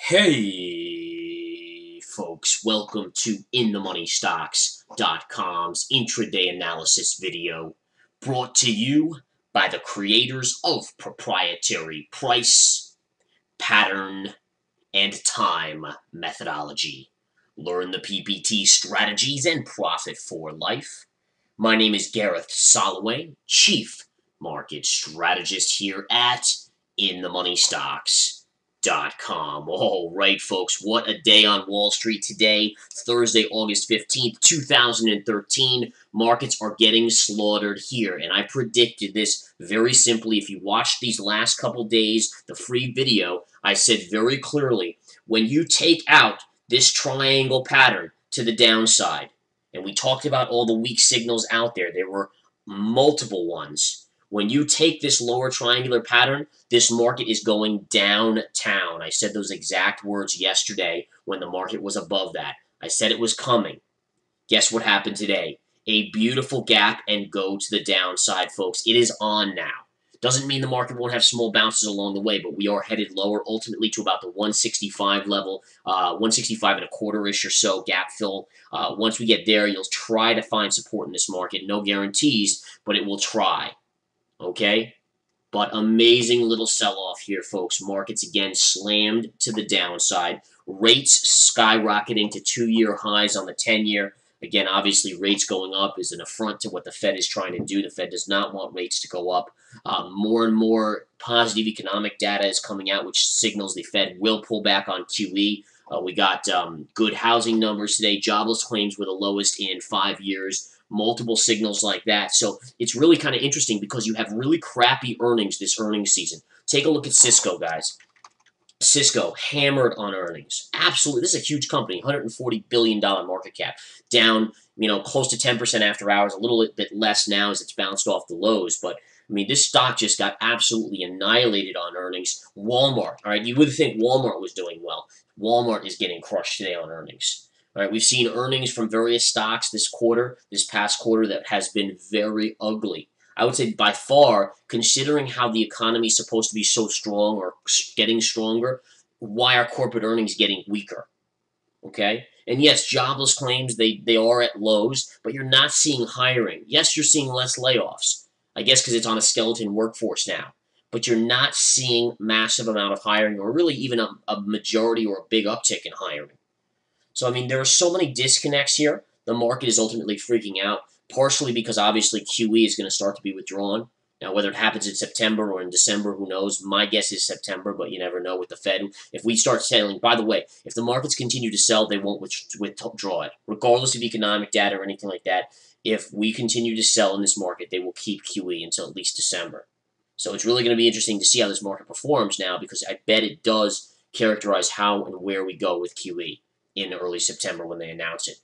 Hey, folks, welcome to InTheMoneyStocks.com's intraday analysis video, brought to you by the creators of proprietary price, pattern, and time methodology. Learn the PPT strategies and profit for life. My name is Gareth Soloway, Chief Market Strategist here at InTheMoneyStocks.com. All right, folks, what a day on Wall Street today, Thursday, August 15th, 2013. Markets are getting slaughtered here, and I predicted this very simply. If you watched these last couple days, the free video, I said very clearly, when you take out this triangle pattern to the downside, and we talked about all the weak signals out there, there were multiple ones. When you take this lower triangular pattern, this market is going downtown. I said those exact words yesterday when the market was above that. I said it was coming. Guess what happened today? A beautiful gap and go to the downside, folks. It is on now. Doesn't mean the market won't have small bounces along the way, but we are headed lower, ultimately to about the 165 level, 165 and a quarter-ish or so gap fill. Once we get there, you'll try to find support in this market. No guarantees, but it will try. Okay? But amazing little sell-off here, folks. Markets again slammed to the downside. Rates skyrocketing to 2-year highs on the 10-year. Again, obviously, rates going up is an affront to what the Fed is trying to do. The Fed does not want rates to go up. More and more positive economic data is coming out, which signals the Fed will pull back on QE. We got good housing numbers today. Jobless claims were the lowest in 5 years. Multiple signals like that. So it's really kind of interesting because you have really crappy earnings this earnings season. Take a look at Cisco, guys. Cisco hammered on earnings. Absolutely. This is a huge company, $140 billion market cap. Down, close to 10% after hours, a little bit less now as it's bounced off the lows. But, this stock just got absolutely annihilated on earnings. Walmart, all right, you would think Walmart was doing well. Walmart is getting crushed today on earnings. All right, we've seen earnings from various stocks this past quarter, that has been very ugly. I would say by far, considering how the economy is supposed to be so strong or getting stronger, why are corporate earnings getting weaker? Okay? And yes, jobless claims, they are at lows, but you're not seeing hiring. Yes, you're seeing less layoffs. I guess because it's on a skeleton workforce now. But you're not seeing massive amount of hiring or really even a majority or a big uptick in hiring. So, there are so many disconnects here. The market is ultimately freaking out, partially because obviously QE is going to start to be withdrawn. Now, whether it happens in September or in December, who knows? My guess is September, but you never know with the Fed. If we start selling, by the way, if the markets continue to sell, they won't withdraw it, regardless of economic data or anything like that. If we continue to sell in this market, they will keep QE until at least December. So it's really going to be interesting to see how this market performs now, because I bet it does characterize how and where we go with QE in early September when they announce it.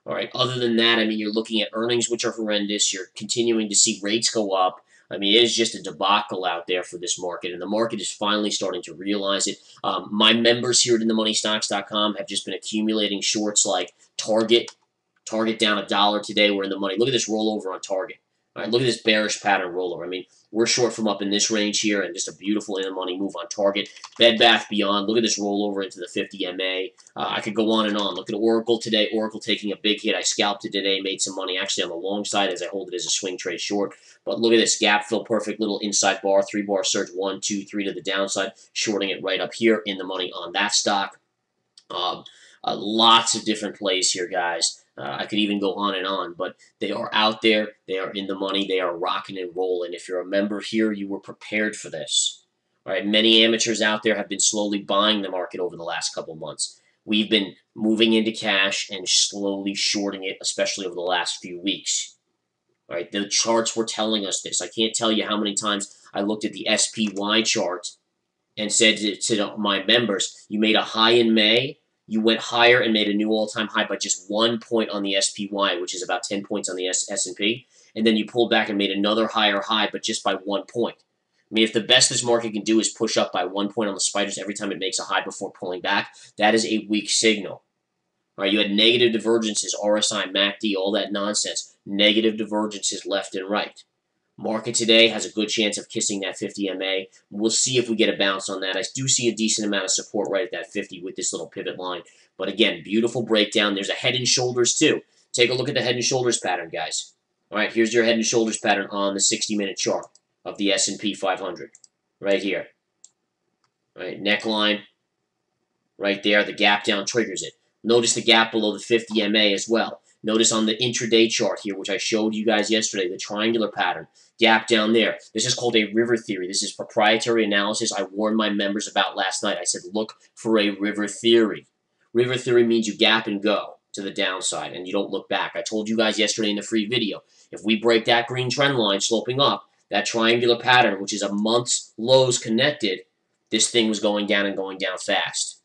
All right. Other than that, you're looking at earnings, which are horrendous. You're continuing to see rates go up. It is just a debacle out there for this market, and the market is finally starting to realize it. My members here at InTheMoneyStocks.com have just been accumulating shorts like Target. Target down $1 today. We're in the money. Look at this rollover on Target. All right, look at this bearish pattern rollover. We're short from up in this range here, and just a beautiful in-the-money move on Target. Bed Bath Beyond, look at this rollover into the 50 MA. I could go on and on. Look at Oracle today. Oracle taking a big hit. I scalped it today, made some money actually on the long side as I hold it as a swing trade short. But look at this gap fill, perfect little inside bar, 3-bar surge, 1, 2, 3 to the downside, shorting it right up here in the money on that stock. Lots of different plays here, guys. I could even go on and on, but they are out there. They are in the money. They are rocking and rolling. If you're a member here, you were prepared for this. All right, many amateurs out there have been slowly buying the market over the last couple months. We've been moving into cash and slowly shorting it, especially over the last few weeks. All right, the charts were telling us this. I can't tell you how many times I looked at the SPY chart and said to my members, you made a high in May. You went higher and made a new all-time high by just 1 point on the SPY, which is about 10 points on the S&P. And then you pulled back and made another higher high, but just by 1 point. If the best this market can do is push up by 1 point on the spiders every time it makes a high before pulling back, that is a weak signal. All right, you had negative divergences, RSI, MACD, all that nonsense. Negative divergences left and right. Market today has a good chance of kissing that 50 MA. We'll see if we get a bounce on that. I do see a decent amount of support right at that 50 with this little pivot line. But again, beautiful breakdown. There's a head and shoulders too. Take a look at the head and shoulders pattern, guys. All right, here's your head and shoulders pattern on the 60-minute chart of the S&P 500 right here. All right, neckline right there. The gap down triggers it. Notice the gap below the 50 MA as well. Notice on the intraday chart here, which I showed you guys yesterday, the triangular pattern, gap down there. This is called a river theory. This is proprietary analysis I warned my members about last night. I said, look for a river theory. River theory means you gap and go to the downside, and you don't look back. I told you guys yesterday in the free video, if we break that green trend line sloping up, that triangular pattern, which is a month's lows connected, this thing was going down and going down fast.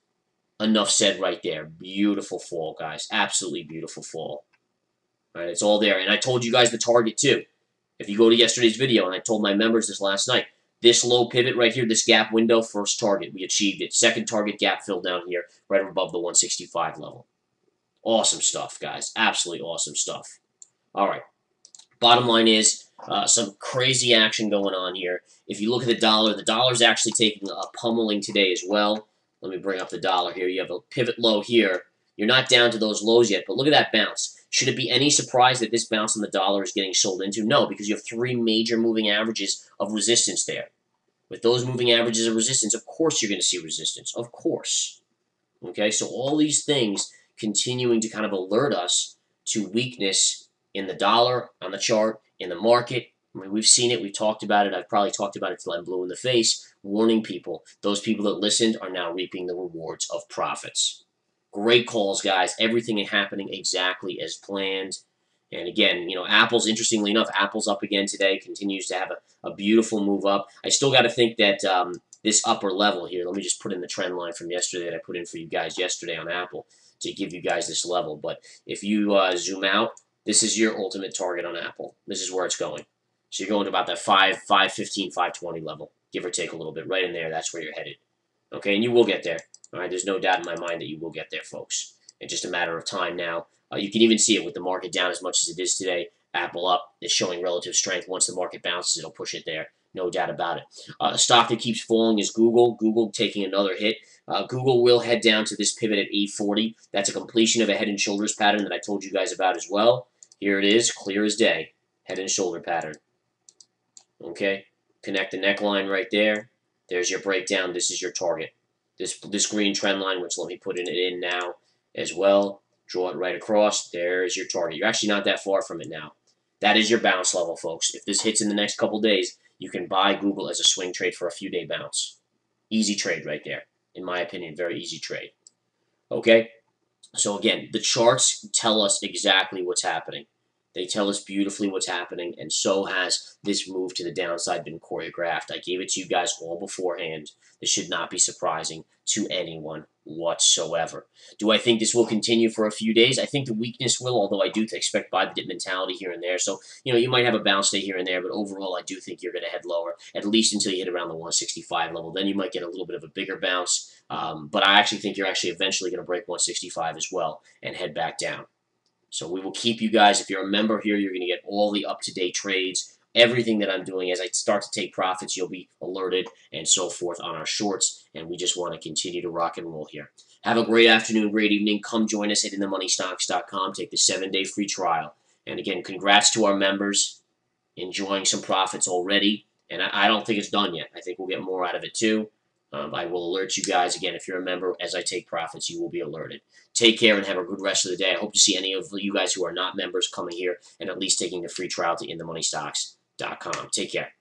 Enough said right there. Beautiful fall, guys. Absolutely beautiful fall. All right, it's all there. And I told you guys the target, too. If you go to yesterday's video, and I told my members this last night, this low pivot right here, this gap window, first target. We achieved it. Second target, gap fill down here, right above the 165 level. Awesome stuff, guys. Absolutely awesome stuff. All right. Bottom line is some crazy action going on here. If you look at the dollar's actually taking a pummeling today as well. Let me bring up the dollar here. You have a pivot low here. You're not down to those lows yet, but look at that bounce. Should it be any surprise that this bounce on the dollar is getting sold into? No, because you have three major moving averages of resistance there. With those moving averages of resistance, of course you're going to see resistance. Of course. Okay, so all these things continuing to kind of alert us to weakness in the dollar, on the chart, in the market. I mean, we've seen it. We've talked about it. I've probably talked about it till I'm blue in the face, warning people. Those people that listened are now reaping the rewards of profits. Great calls, guys. Everything is happening exactly as planned. And again, you know, Apple's, interestingly enough, Apple's up again today, continues to have a beautiful move up. I still got to think that this upper level here, let me just put in the trend line from yesterday that I put in for you guys yesterday on Apple to give you guys this level. But if you zoom out, this is your ultimate target on Apple. This is where it's going. So you're going to about that 515, 520 level, give or take a little bit. Right in there, that's where you're headed. Okay, and you will get there. All right, there's no doubt in my mind that you will get there, folks. It's just a matter of time now. You can even see it with the market down as much as it is today. Apple up is showing relative strength. Once the market bounces, it'll push it there. No doubt about it. A stock that keeps falling is Google. Google taking another hit. Google will head down to this pivot at 840. That's a completion of a head and shoulders pattern that I told you guys about as well. Here it is, clear as day. Head and shoulder pattern. Okay, connect the neckline right there. There's your breakdown. This is your target. This green trend line, which let me put it in now as well. Draw it right across. There's your target. You're actually not that far from it now. That is your bounce level, folks. If this hits in the next couple days, you can buy Google as a swing trade for a few-day bounce. Easy trade right there. In my opinion, very easy trade. Okay? So again, the charts tell us exactly what's happening. They tell us beautifully what's happening, and so has this move to the downside been choreographed. I gave it to you guys all beforehand. This should not be surprising to anyone whatsoever. Do I think this will continue for a few days? I think the weakness will, although I do expect buy the dip mentality here and there. So, you know, you might have a bounce day here and there, but overall I do think you're going to head lower, at least until you hit around the 165 level. Then you might get a little bit of a bigger bounce, but I actually think you're actually eventually going to break 165 as well and head back down. So we will keep you guys, if you're a member here, you're going to get all the up-to-date trades, everything that I'm doing. As I start to take profits, you'll be alerted and so forth on our shorts, and we just want to continue to rock and roll here. Have a great afternoon, great evening. Come join us at InTheMoneyStocks.com. Take the 7-day free trial. And again, congrats to our members, enjoying some profits already. And I don't think it's done yet. I think we'll get more out of it too. I will alert you guys, again, if you're a member, as I take profits, you will be alerted. Take care and have a good rest of the day. I hope to see any of you guys who are not members coming here and at least taking the free trial to InTheMoneyStocks.com. Take care.